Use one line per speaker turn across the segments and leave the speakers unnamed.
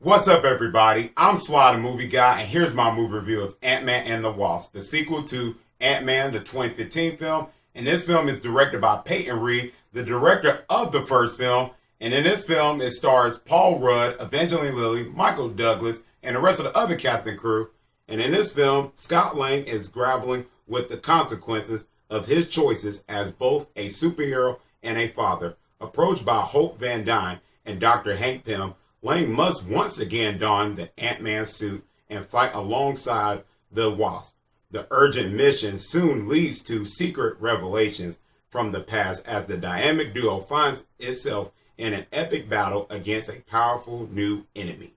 What's up, everybody? I'm Sly The Movie Guy, and here's my movie review of Ant-Man and the Wasp, the sequel to Ant-Man, the 2015 film. And this film is directed by Peyton, the director of the first film. And in this film, it stars Paul Rudd, Evangeline Lilly, Michael Douglas, and the rest of the other cast and crew. And in this film, Scott Lang is grappling with the consequences of his choices as both a superhero and a father. Approached by Hope Van Dyne and Dr. Hank Pym, Lang must once again don the Ant-Man suit and fight alongside the Wasp. The urgent mission soon leads to secret revelations from the past as the dynamic duo finds itself in an epic battle against a powerful new enemy.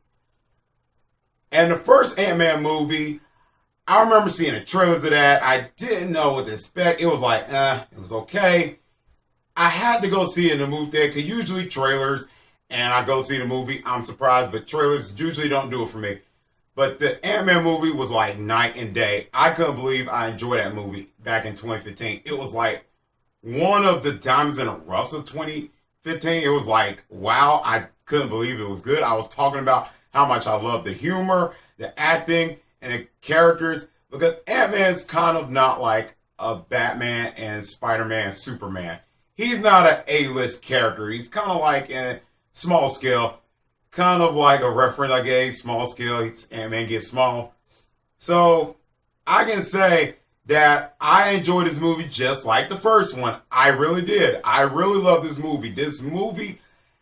And the first Ant-Man movie, I remember seeing the trailers of that. I didn't know what to expect. It was like, it was okay. I had to go see it in the movie theater because usually trailers, and I go see the movie, I'm surprised, but trailers usually don't do it for me. But the Ant-Man movie was like night and day. I couldn't believe I enjoyed that movie back in 2015. It was like one of the diamonds in the roughs of 2015. It was like, wow, I couldn't believe it was good. I was talking about how much I love the humor, the acting, and the characters, because Ant-Man's kind of not like a Batman and Spider-Man and Superman. He's not an A-list character. He's kind of like a small scale, kind of like a reference I gave, small scale, Ant-Man gets small. So I can say that I enjoyed this movie just like the first one. I really did. I really love this movie. This movie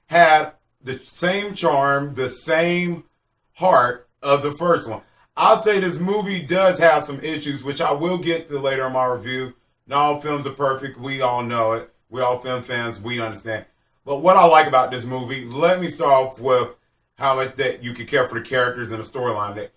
had the same charm, the same heart of the first one. I'll say this movie does have some issues, which I will get to later in my review. Not all films are perfect. We all know it. We all film fans. We understand. But what I like about this movie, let me start off with how much that you can care for the characters and the storyline.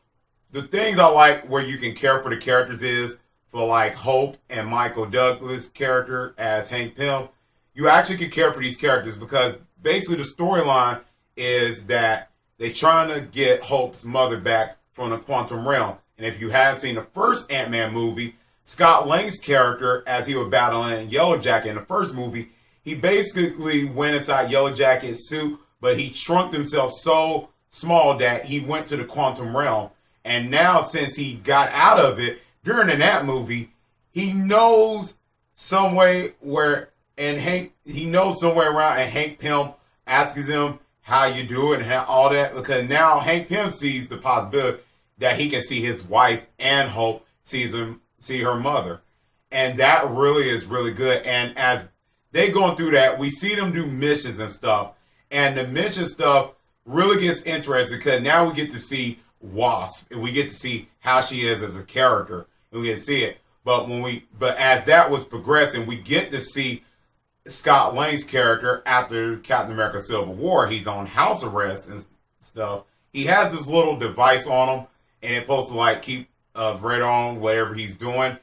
The things I like where you can care for the characters is for like Hope and Michael Douglas' character as Hank Pym. You actually can care for these characters because basically the storyline is that they're trying to get Hope's mother back from the quantum realm. And if you have seen the first Ant-Man movie, Scott Lang's character, as he was battling Yellow Jacket in the first movie, he basically went inside Yellow Jacket's suit, but he shrunk himself so small that he went to the quantum realm. And now, since he got out of it during that movie, he knows some way where, he knows somewhere around, and Hank Pym asks him how you do it and all that, because now Hank Pym sees the possibility that he can see his wife and Hope see her mother. And that really is really good. And as they going through that, we see them do missions and stuff. And the mission stuff really gets interesting because now we get to see Wasp. And we get to see how she is as a character. And we get to see it. But as that was progressing, we get to see Scott Lang's character after Captain America Civil War. He's on house arrest and stuff. He has this little device on him. And it's supposed to like keep right on whatever he's doing.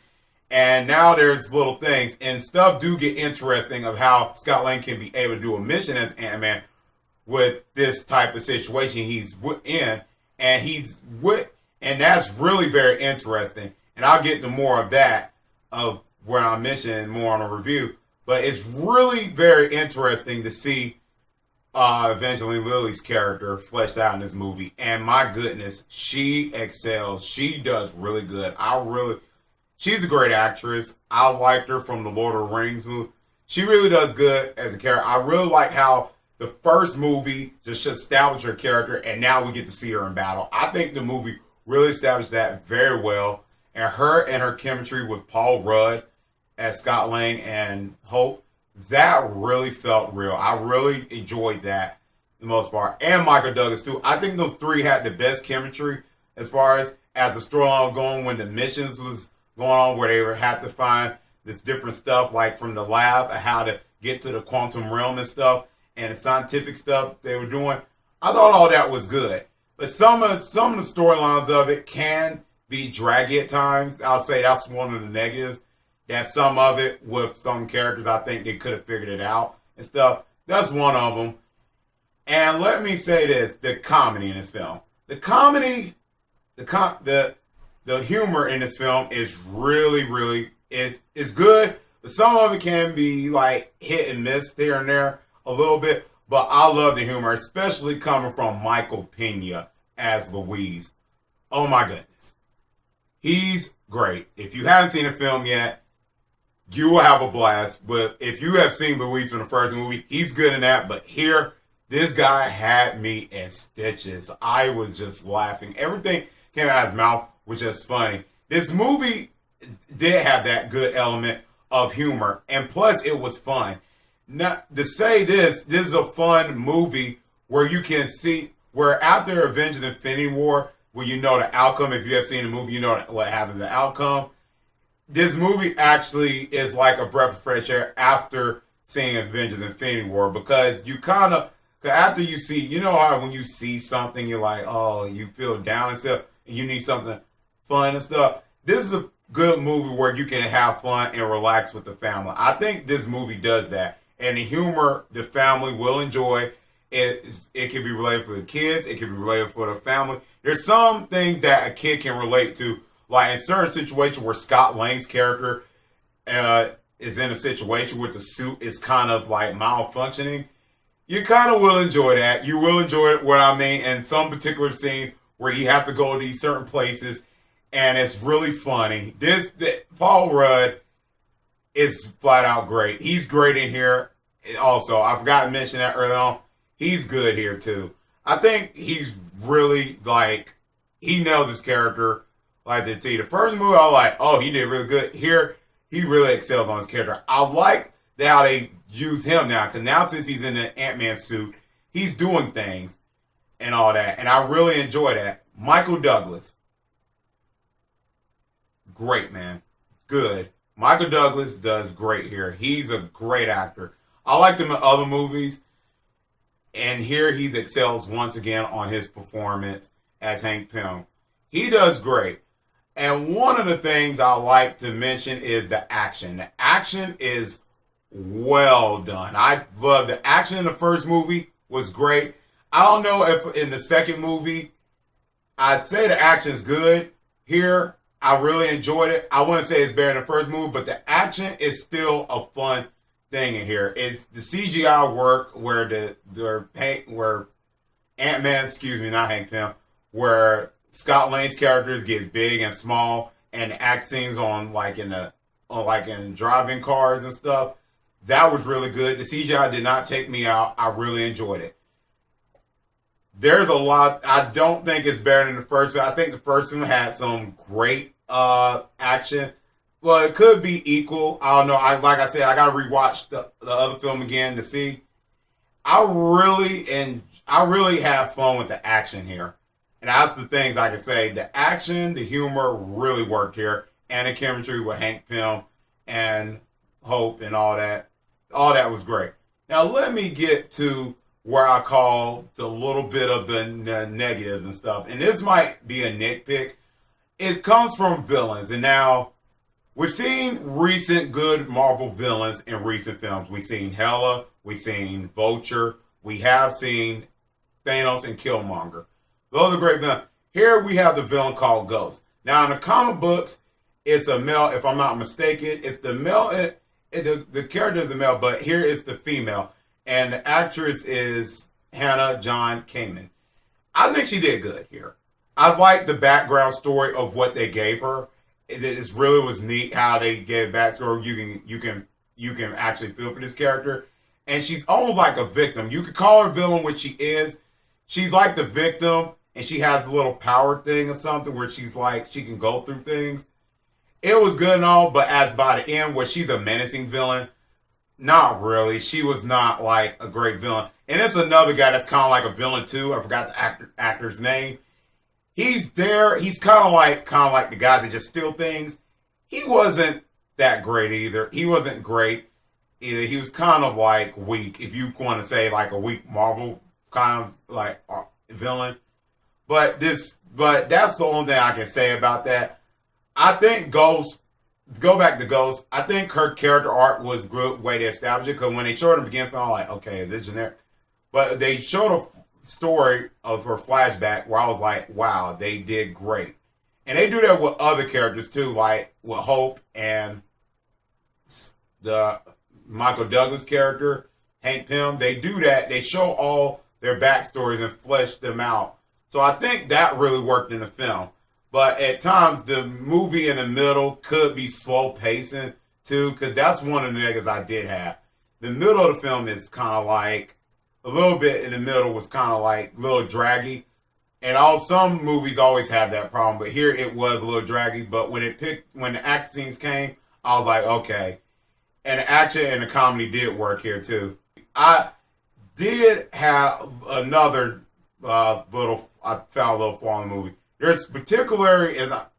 And now there's little things and stuff do get interesting of how Scott Lang can be able to do a mission as Ant-Man with this type of situation he's in. And that's really very interesting. And I'll get to more of that of where I mentioned more on a review. But it's really very interesting to see Evangeline Lilly's character fleshed out in this movie. And my goodness, she excels. She does really good. She's a great actress. I liked her from the Lord of the Rings movie. She really does good as a character. I really like how the first movie just established her character, and now we get to see her in battle. I think the movie really established that very well. And her chemistry with Paul Rudd as Scott Lang and Hope, that really felt real. I really enjoyed that for the most part. And Michael Douglas, too. I think those three had the best chemistry as far as the storyline going when the missions was going on where they had to find this different stuff like from the lab and how to get to the quantum realm and stuff and the scientific stuff they were doing. I thought all that was good. But some of the storylines of it can be draggy at times. I'll say that's one of the negatives. That some of it with some characters, I think they could have figured it out and stuff. That's one of them. And let me say this, the comedy in this film. The comedy, the humor in this film is really, really, is good. But some of it can be like hit and miss here and there a little bit. But I love the humor, especially coming from Michael Peña. as Louise. Oh my goodness. He's great. If you haven't seen the film yet, you will have a blast. But if you have seen Louise from the first movie, he's good in that. But here, this guy had me in stitches. I was just laughing. Everything came out of his mouth was just funny. This movie did have that good element of humor. And plus, it was fun. Now, to say this is a fun movie where you can see, where after Avengers Infinity War, where you know the outcome, if you have seen the movie, you know what happens, the outcome. This movie actually is like a breath of fresh air after seeing Avengers Infinity War, because you kind of, after you see, you know how when you see something, you're like, oh, you feel down and stuff, and you need something fun and stuff. This is a good movie where you can have fun and relax with the family. I think this movie does that. And the humor, the family will enjoy. It can be related for the kids. It can be related for the family. There's some things that a kid can relate to. Like in certain situations where Scott Lang's character is in a situation where the suit is kind of like malfunctioning. You kind of will enjoy that. You will enjoy what I mean in some particular scenes where he has to go to these certain places. And it's really funny. Paul Rudd is flat out great. He's great in here. Also, I forgot to mention that earlier on. He's good here too. I think he's really like, he nailed his character like the T. The first movie, I was like, oh, he did really good. Here, he really excels on his character. I like how they use him now, because now since he's in the Ant-Man suit, he's doing things and all that. And I really enjoy that. Michael Douglas. Great, man. Good. Michael Douglas does great here. He's a great actor. I liked him in other movies. And here he excels once again on his performance as Hank Pym. He does great. And one of the things I like to mention is the action. The action is well done. I love the action in the first movie was great. I don't know if in the second movie, I'd say the action is good. Here, I really enjoyed it. I wouldn't say it's better than the first movie, but the action is still a fun thing in here. It's the CGI work where where Ant-Man, not Hank Pym, where Scott Lang's characters get big and small, and the act scenes on in driving cars and stuff. That was really good. The CGI did not take me out. I really enjoyed it. There's a lot. I don't think it's better than the first one. I think the first one had some great action. Well, it could be equal. I don't know. Like I said, I got to rewatch the other film again to see. I really have fun with the action here. And that's the things I can say. The action, the humor really worked here. And the chemistry with Hank Pym and Hope and all that. All that was great. Now, let me get to where I call the little bit of the negatives and stuff. And this might be a nitpick. It comes from villains. And now, we've seen recent good Marvel villains in recent films. We've seen Hela. We've seen Vulture. We have seen Thanos and Killmonger. Those are great villains. Here we have the villain called Ghost. Now, in the comic books, it's a male, if I'm not mistaken. It's the male, the character is a male, but here is the female. And the actress is Hannah John-Kamen. I think she did good here. I like the background story of what they gave her. It really was neat how they gave backstory. You can actually feel for this character. And she's almost like a victim. You could call her villain, which she is. She's like the victim, and she has a little power thing or something where she's like, she can go through things. It was good and all, but as by the end where she's a menacing villain, not really. She was not like a great villain. And it's another guy that's kind of like a villain too. I forgot the actor's name. He's there. He's kind of like the guys that just steal things. He wasn't that great either. He wasn't great either. He was kind of like weak, if you want to say like a weak Marvel kind of like villain. But that's the only thing I can say about that. I think Ghost, go back to Ghost, I think her character arc was a good way to establish it, because when they showed him again, I was like, okay, is it generic? But they showed a story of her flashback where I was like, wow, they did great. And they do that with other characters too, like with Hope and the Michael Douglas character, Hank Pym. They do that. They show all their backstories and flesh them out So I think that really worked in the film. But at times, the movie in the middle could be slow pacing too, because that's one of the negatives I did have. The middle of the film is kind of like, a little bit in the middle was kind of like a little draggy. And some movies always have that problem, but here it was a little draggy. But when the action scenes came, I was like, okay. And the action and the comedy did work here too. I did have another I found a little flaw in the movie. There's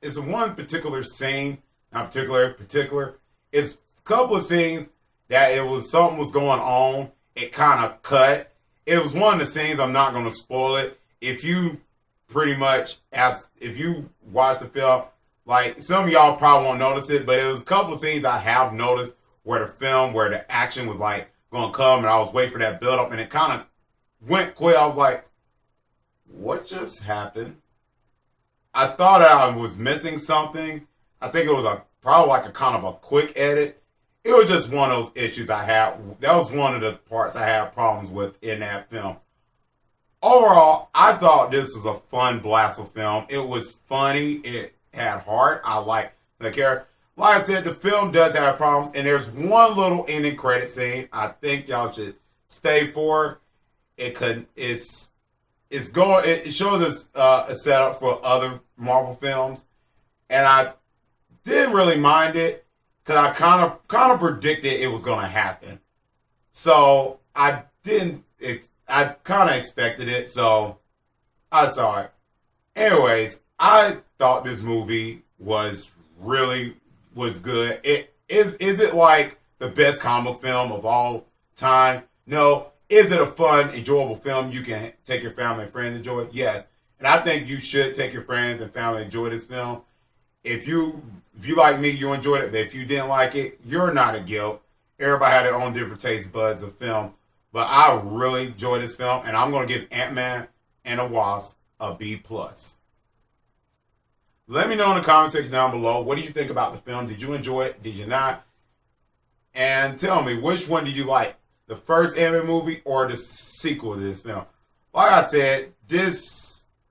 it's one particular scene, not particular. It's a couple of scenes that something was going on. It kind of cut. It was one of the scenes, I'm not going to spoil it. If you watch the film, like some of y'all probably won't notice it, but it was a couple of scenes I have noticed where the action was like going to come and I was waiting for that build up and it kind of went quick. I was like, what just happened? I thought I was missing something. I think it was probably like a kind of a quick edit. It was just one of those issues I had. That was one of the parts I had problems with in that film. Overall, I thought this was a fun blast of film. It was funny. It had heart. I liked the character. Like I said, the film does have problems, and there's one little ending credit scene I think y'all should stay for. It shows us a setup for other Marvel films, and I didn't really mind it because I kind of predicted it was going to happen. So I kind of expected it, so I saw it. Anyways, I thought this movie was good. Is it like the best comic film of all time? No. Is it a fun, enjoyable film you can take your family and friends enjoy? Yes. And I think you should take your friends and family enjoy this film. If you like me, you enjoyed it. But if you didn't like it, you're not a guilt. Everybody had their own different taste buds of film. But I really enjoyed this film. And I'm going to give Ant-Man and the Wasp a B+. Let me know in the comment section down below. What do you think about the film? Did you enjoy it? Did you not? And tell me, which one did you like? The first Ant-Man movie or the sequel to this film? Like I said,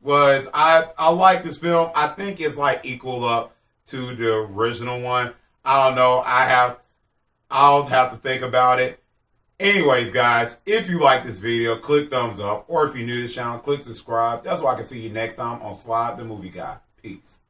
I like this film. I think it's like equal up to the original one. I don't know. I'll have to think about it. Anyways, guys, if you like this video, click thumbs up. Or if you're new to the channel, click subscribe. That's why I can see you next time on Sly the Movie Guy. Peace.